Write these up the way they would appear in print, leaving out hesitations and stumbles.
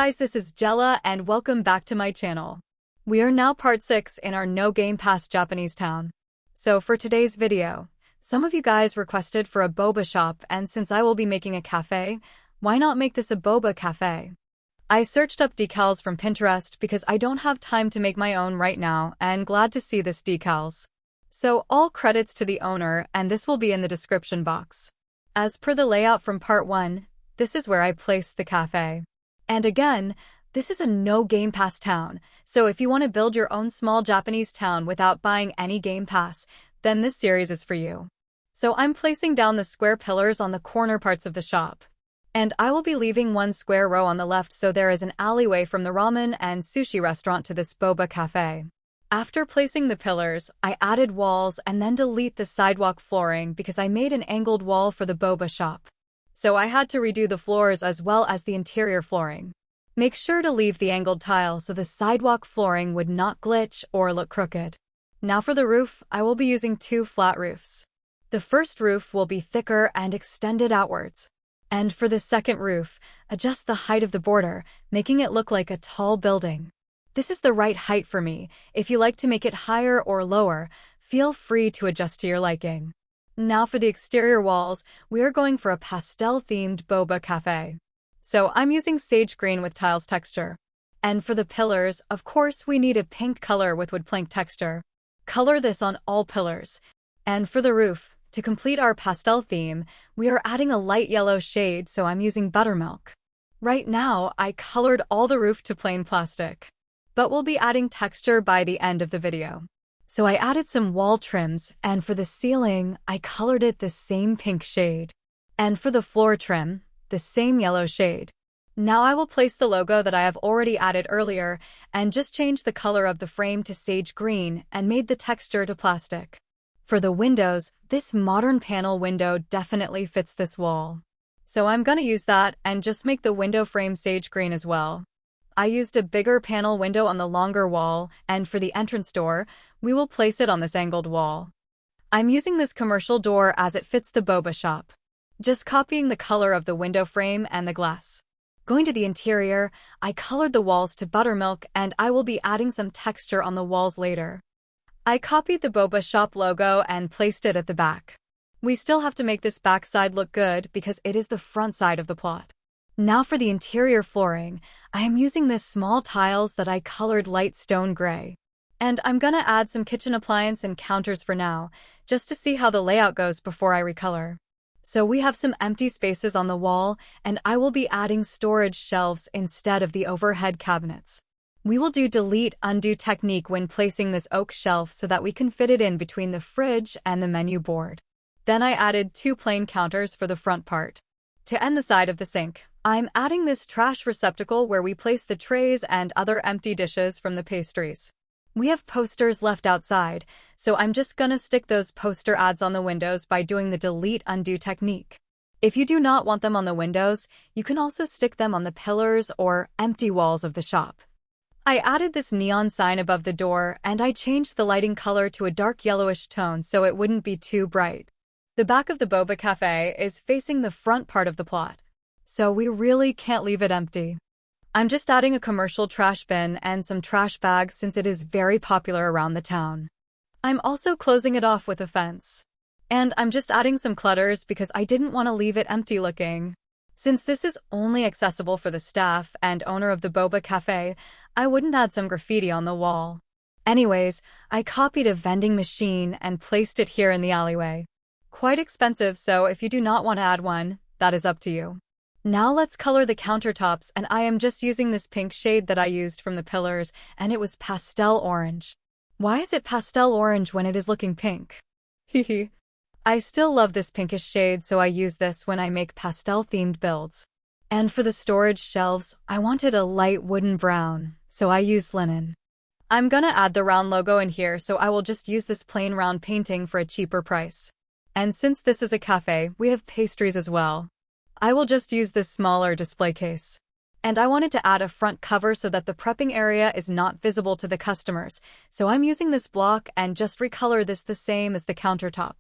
guys, this is Jella and welcome back to my channel. We are now part 6 in our no Gamepass Japanese town. So for today's video, some of you guys requested for a boba shop, and since I will be making a cafe, why not make this a boba cafe? I searched up decals from Pinterest because I don't have time to make my own right now, and glad to see this decals. So all credits to the owner, and this will be in the description box. As per the layout from part 1, this is where I placed the cafe. And again, this is a no Gamepass town, so if you want to build your own small Japanese town without buying any Gamepass, then this series is for you. So I'm placing down the square pillars on the corner parts of the shop. And I will be leaving one square row on the left so there is an alleyway from the ramen and sushi restaurant to this boba cafe. After placing the pillars, I added walls and then delete the sidewalk flooring because I made an angled wall for the boba shop. So I had to redo the floors as well as the interior flooring. Make sure to leave the angled tile so the sidewalk flooring would not glitch or look crooked. Now for the roof, I will be using 2 flat roofs. The first roof will be thicker and extended outwards. And for the second roof, adjust the height of the border, making it look like a tall building. This is the right height for me. If you like to make it higher or lower, feel free to adjust to your liking. Now for the exterior walls, we are going for a pastel-themed boba cafe. So I'm using sage green with tiles texture. And for the pillars, of course we need a pink color with wood plank texture. Color this on all pillars. And for the roof, to complete our pastel theme, we are adding a light yellow shade, so I'm using buttermilk. Right now, I colored all the roof to plain plastic. But we'll be adding texture by the end of the video. So I added some wall trims, and for the ceiling, I colored it the same pink shade. And for the floor trim, the same yellow shade. Now I will place the logo that I have already added earlier, and just change the color of the frame to sage green and made the texture to plastic. For the windows, this modern panel window definitely fits this wall. So I'm gonna use that and just make the window frame sage green as well. I used a bigger panel window on the longer wall, and for the entrance door, we will place it on this angled wall. I'm using this commercial door as it fits the boba shop. Just copying the color of the window frame and the glass. Going to the interior, I colored the walls to buttermilk, and I will be adding some texture on the walls later. I copied the boba shop logo and placed it at the back. We still have to make this back side look good because it is the front side of the plot. Now for the interior flooring, I am using this small tiles that I colored light stone gray. And I'm gonna add some kitchen appliance and counters for now, just to see how the layout goes before I recolor. So we have some empty spaces on the wall, and I will be adding storage shelves instead of the overhead cabinets. We will do delete undo technique when placing this oak shelf so that we can fit it in between the fridge and the menu board. Then I added 2 plain counters for the front part. To end the side of the sink, I'm adding this trash receptacle where we place the trays and other empty dishes from the pastries. We have posters left outside, so I'm just gonna stick those poster ads on the windows by doing the delete undo technique. If you do not want them on the windows, you can also stick them on the pillars or empty walls of the shop. I added this neon sign above the door, and I changed the lighting color to a dark yellowish tone so it wouldn't be too bright. The back of the boba cafe is facing the front part of the plot, so we really can't leave it empty. I'm just adding a commercial trash bin and some trash bags since it is very popular around the town. I'm also closing it off with a fence. And I'm just adding some clutters because I didn't want to leave it empty looking. Since this is only accessible for the staff and owner of the boba cafe, I wouldn't add some graffiti on the wall. Anyways, I copied a vending machine and placed it here in the alleyway. Quite expensive, so if you do not want to add one, that is up to you. Now let's color the countertops, and I am just using this pink shade that I used from the pillars, and it was pastel orange. Why is it pastel orange when it is looking pink? Hehe. I still love this pinkish shade, so I use this when I make pastel-themed builds. And for the storage shelves, I wanted a light wooden brown, so I used linen. I'm gonna add the round logo in here, so I will just use this plain round painting for a cheaper price. And since this is a cafe, we have pastries as well. I will just use this smaller display case. And I wanted to add a front cover so that the prepping area is not visible to the customers, so I'm using this block and just recolor this the same as the countertop.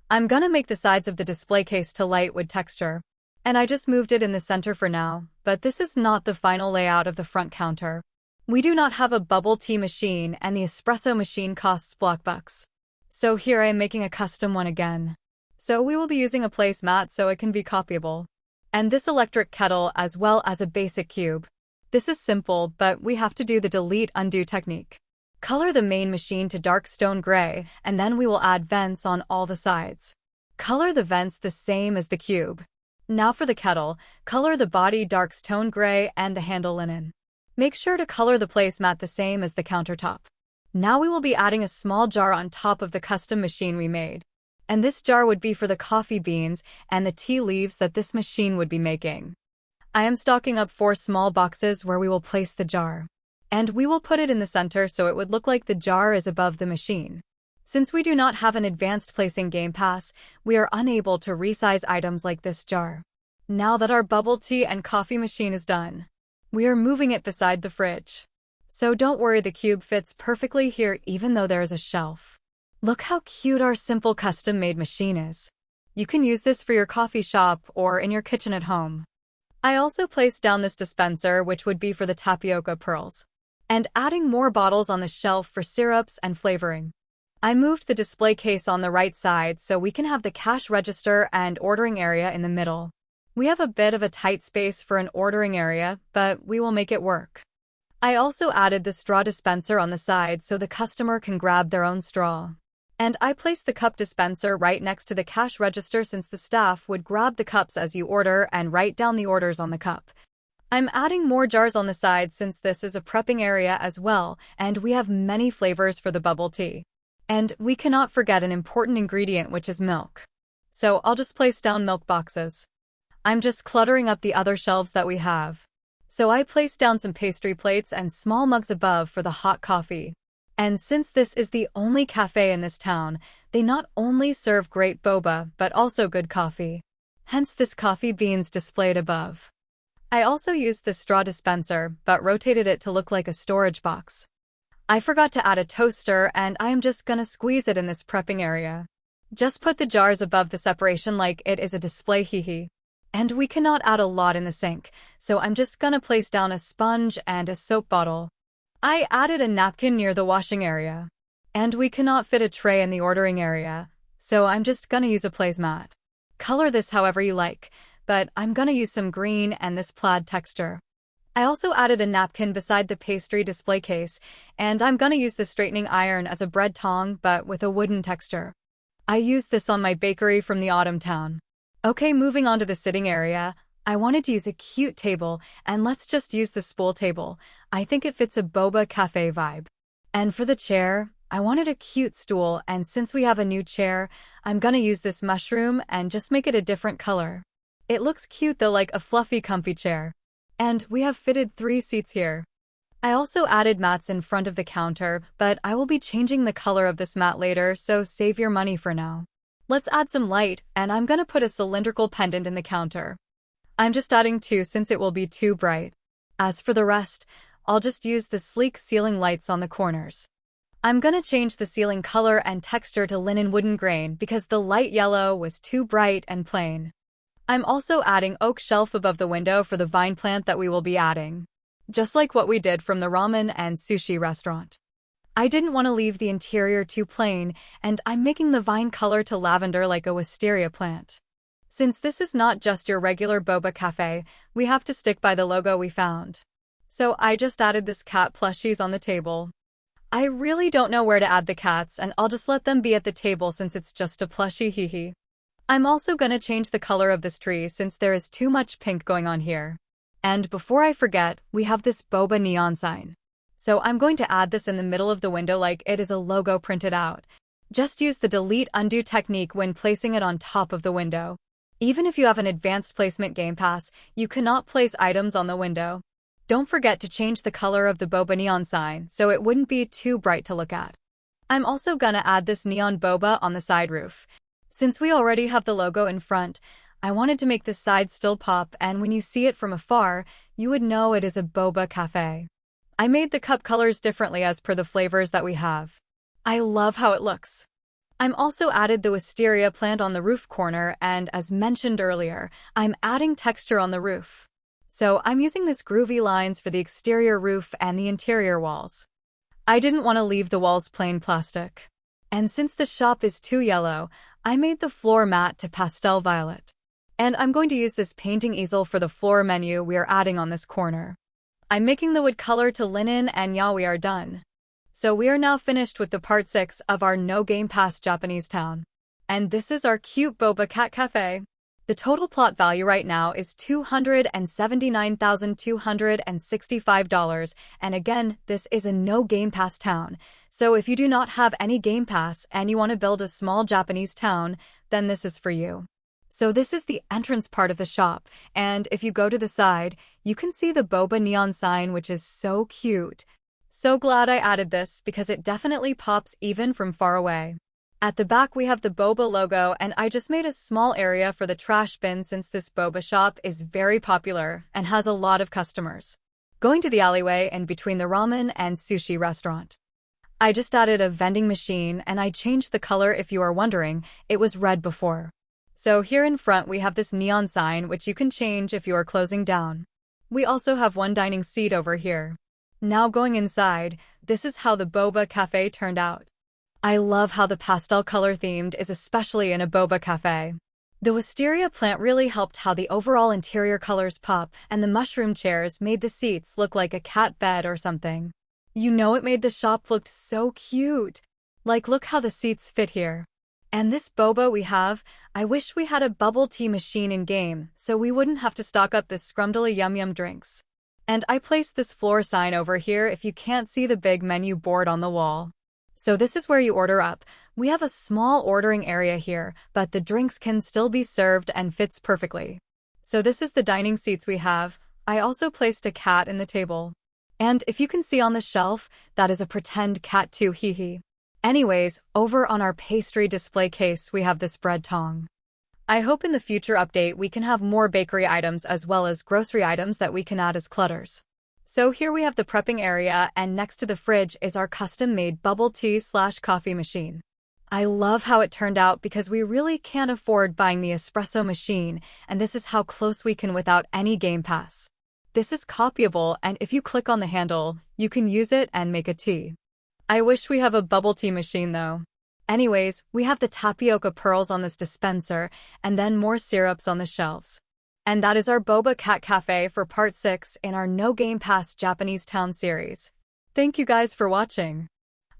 I'm gonna make the sides of the display case to light wood texture. And I just moved it in the center for now, but this is not the final layout of the front counter. We do not have a bubble tea machine and the espresso machine costs Bloxburg. So here I am making a custom one again. So we will be using a placemat so it can be copyable. And this electric kettle as well as a basic cube. This is simple, but we have to do the delete undo technique. Color the main machine to dark stone gray, and then we will add vents on all the sides. Color the vents the same as the cube. Now for the kettle, color the body dark stone gray and the handle linen. Make sure to color the placemat the same as the countertop. Now we will be adding a small jar on top of the custom machine we made. And this jar would be for the coffee beans and the tea leaves that this machine would be making. I am stocking up 4 small boxes where we will place the jar. And we will put it in the center so it would look like the jar is above the machine. Since we do not have an advanced placing Gamepass, we are unable to resize items like this jar. Now that our bubble tea and coffee machine is done, we are moving it beside the fridge. So don't worry, the cube fits perfectly here even though there is a shelf. Look how cute our simple custom-made machine is. You can use this for your coffee shop or in your kitchen at home. I also placed down this dispenser, which would be for the tapioca pearls, and adding more bottles on the shelf for syrups and flavoring. I moved the display case on the right side so we can have the cash register and ordering area in the middle. We have a bit of a tight space for an ordering area, but we will make it work. I also added the straw dispenser on the side so the customer can grab their own straw. And I placed the cup dispenser right next to the cash register since the staff would grab the cups as you order and write down the orders on the cup. I'm adding more jars on the side since this is a prepping area as well, and we have many flavors for the bubble tea. And we cannot forget an important ingredient, which is milk. So I'll just place down milk boxes. I'm just cluttering up the other shelves that we have. So I placed down some pastry plates and small mugs above for the hot coffee. And since this is the only cafe in this town, they not only serve great boba, but also good coffee. Hence this coffee beans displayed above. I also used the straw dispenser, but rotated it to look like a storage box. I forgot to add a toaster, and I am just gonna squeeze it in this prepping area. Just put the jars above the separation like it is a display, hehe. And we cannot add a lot in the sink, so I'm just gonna place down a sponge and a soap bottle. I added a napkin near the washing area. And we cannot fit a tray in the ordering area, so I'm just gonna use a placemat. Color this however you like, but I'm gonna use some green and this plaid texture. I also added a napkin beside the pastry display case, and I'm gonna use the straightening iron as a bread tong but with a wooden texture. I used this on my bakery from the autumn town. Okay, moving on to the sitting area. I wanted to use a cute table, and let's just use the spool table. I think it fits a boba cafe vibe. And for the chair, I wanted a cute stool, and since we have a new chair, I'm gonna use this mushroom and just make it a different color. It looks cute though, like a fluffy comfy chair. And we have fitted 3 seats here. I also added mats in front of the counter, but I will be changing the color of this mat later, so save your money for now. Let's add some light, and I'm gonna put a cylindrical pendant in the counter. I'm just adding 2 since it will be too bright. As for the rest, I'll just use the sleek ceiling lights on the corners. I'm gonna change the ceiling color and texture to linen wooden grain because the light yellow was too bright and plain. I'm also adding oak shelf above the window for the vine plant that we will be adding. Just like what we did from the ramen and sushi restaurant. I didn't want to leave the interior too plain, and I'm making the vine color to lavender like a wisteria plant. Since this is not just your regular boba cafe, we have to stick by the logo we found. So I just added this cat plushies on the table. I really don't know where to add the cats, and I'll just let them be at the table since it's just a plushie, hehe. I'm also gonna change the color of this tree since there is too much pink going on here. And before I forget, we have this boba neon sign. So I'm going to add this in the middle of the window like it is a logo printed out. Just use the delete undo technique when placing it on top of the window. Even if you have an advanced placement Gamepass, you cannot place items on the window. Don't forget to change the color of the boba neon sign so it wouldn't be too bright to look at. I'm also gonna add this neon boba on the side roof. Since we already have the logo in front, I wanted to make the side still pop, and when you see it from afar, you would know it is a boba cafe. I made the cup colors differently as per the flavors that we have. I love how it looks. I'm also added the wisteria plant on the roof corner, and as mentioned earlier, I'm adding texture on the roof. So I'm using this groovy lines for the exterior roof and the interior walls. I didn't want to leave the walls plain plastic. And since the shop is too yellow, I made the floor matte to pastel violet. And I'm going to use this painting easel for the floor menu we are adding on this corner. I'm making the wood color to linen, and yeah, we are done. So we are now finished with the part 6 of our no Game Pass Japanese town. And this is our cute Boba cat cafe. The total plot value right now is $279,265, and again, this is a no Game Pass town. So if you do not have any Game Pass and you want to build a small Japanese town, then this is for you. So this is the entrance part of the shop, and if you go to the side, you can see the Boba neon sign, which is so cute. So glad I added this because it definitely pops even from far away. At the back we have the Boba logo, and I just made a small area for the trash bin since this Boba shop is very popular and has a lot of customers. Going to the alleyway and between the ramen and sushi restaurant. I just added a vending machine, and I changed the color. If you are wondering, it was red before. So here in front we have this neon sign which you can change if you are closing down. We also have one dining seat over here. Now going inside, this is how the Boba cafe turned out. I love how the pastel color themed is especially in a Boba cafe. The wisteria plant really helped how the overall interior colors pop, and the mushroom chairs made the seats look like a cat bed or something. You know, it made the shop look so cute. Like, look how the seats fit here. And this Boba we have, I wish we had a bubble tea machine in game so we wouldn't have to stock up this scrumdiddly yum drinks. And I placed this floor sign over here if you can't see the big menu board on the wall. So this is where you order up. We have a small ordering area here, but the drinks can still be served and fits perfectly. So this is the dining seats we have. I also placed a cat in the table. And if you can see on the shelf, that is a pretend cat too, hee hee. Anyways, over on our pastry display case we have this bread tong. I hope in the future update we can have more bakery items as well as grocery items that we can add as clutters. So here we have the prepping area, and next to the fridge is our custom-made bubble tea/coffee machine. I love how it turned out because we really can't afford buying the espresso machine, and this is how close we can without any Game Pass. This is copyable, and if you click on the handle, you can use it and make a tea. I wish we have a bubble tea machine though. Anyways, we have the tapioca pearls on this dispenser, and then more syrups on the shelves. And that is our Boba Cat Cafe for part 6 in our No Game Pass Japanese Town series. Thank you guys for watching.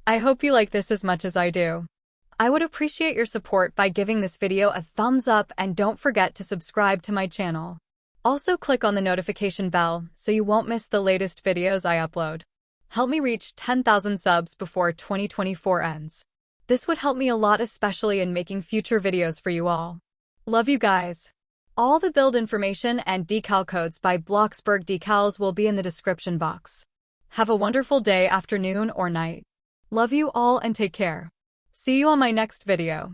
I hope you like this as much as I do. I would appreciate your support by giving this video a thumbs up, and don't forget to subscribe to my channel. Also click on the notification bell so you won't miss the latest videos I upload. Help me reach 10,000 subs before 2024 ends. This would help me a lot, especially in making future videos for you all. Love you guys. All the build information and decal codes by Bloxburg Decals will be in the description box. Have a wonderful day, afternoon, or night. Love you all and take care. See you on my next video.